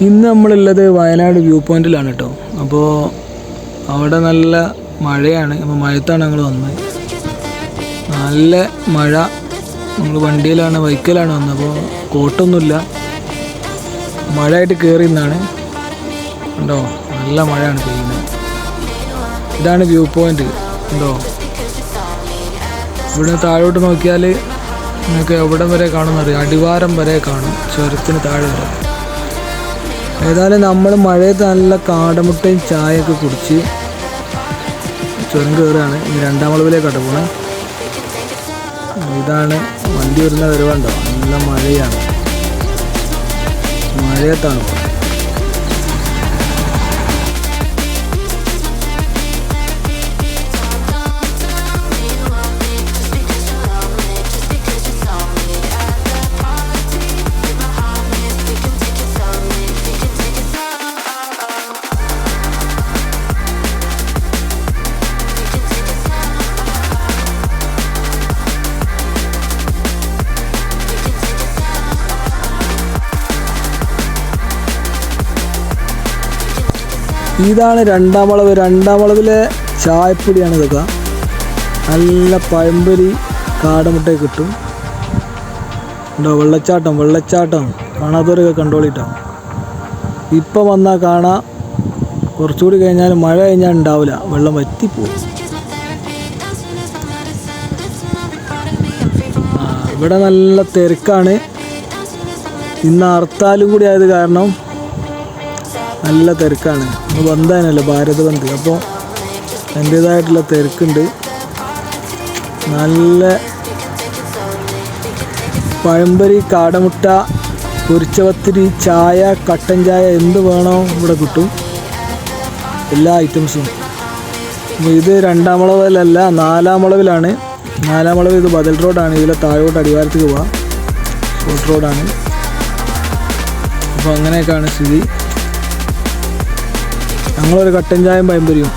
ഇന്ന് നമ്മളുള്ളത് വയനാട് വ്യൂ പോയിന്റിലാണ് കേട്ടോ. അപ്പോൾ അവിടെ നല്ല മഴയാണ്. അപ്പോൾ മഴത്താണ് ഞങ്ങൾ വന്നത്. നല്ല മഴ. നമ്മൾ വണ്ടിയിലാണ്, ബൈക്കിലാണ് വന്നത്. അപ്പോൾ കോട്ടൊന്നുമില്ല, മഴയായിട്ട് കയറി നിന്നാണ്. ഉണ്ടോ, നല്ല മഴയാണ് പെയ്യുന്നത്. ഇതാണ് വ്യൂ പോയിന്റ്. ഉണ്ടോ, ഇവിടെ താഴോട്ട് നോക്കിയാൽ നിങ്ങൾക്ക് എവിടം വരെ കാണുമെന്നറിയാം. അടിവാരം വരെ കാണും, ചുരത്തിന് താഴെ വരെ. ഏതായാലും നമ്മൾ മഴയത്ത് നല്ല കാടമുട്ടയും ചായയൊക്കെ കുടിച്ച് ചുരം കയറുകയാണ്. ഇനി രണ്ടാം വളവിലേക്കാട്ട് പോകണം. ഇതാണ് വണ്ടി വരുന്ന വരവുണ്ടോ, നല്ല മഴയാണ്. മഴയത്താണ്. ഇതാണ് രണ്ടാം വളവ്. രണ്ടാം വളവിലെ ചായപ്പൊടിയാണ് ഇതൊക്കെ. നല്ല പഴംപൊരി കാടമുട്ടയൊക്കെ കിട്ടും. ഉണ്ടോ, വെള്ളച്ചാട്ടം. വെള്ളച്ചാട്ടം കാണാത്തവരൊക്കെ കണ്ടോളിട്ടോ. ഇപ്പം വന്നാൽ കാണാം, കുറച്ചുകൂടി കഴിഞ്ഞാൽ മഴ കഴിഞ്ഞാൽ ഉണ്ടാവില്ല, വെള്ളം വറ്റിപ്പോവും. ഇവിടെ നല്ല തിരക്കാണ്. ഇന്ന് ഹർത്താലും കൂടി ആയത് കാരണം നല്ല തിരക്കാണ്. ഇന്ന് ബന്ധാനല്ലോ, ഭാരത് ബന്ദ്. അപ്പോൾ അതിൻ്റേതായിട്ടുള്ള തിരക്കുണ്ട്. നല്ല പഴംപൊരി, കാടമുട്ട, പൊരിച്ചപത്തിരി, ചായ, കട്ടൻ ചായ, എന്ത് വേണോ ഇവിടെ കിട്ടും, എല്ലാ ഐറ്റംസും. ഇത് രണ്ടാം വളവിലല്ല, നാലാം വളവിലാണ്. നാലാം വളവ് ഇത് ബദൽ റോഡാണ്. ഇതിലെ താഴോട്ട് അടിവാരത്തേക്ക് പോവാം, ഷോർട്ട് റോഡാണ്. അപ്പോൾ അങ്ങനെയൊക്കെയാണ് സ്ഥിതി. ഞങ്ങളൊരു കട്ടൻ ചായയും പഴംപൊരിയും.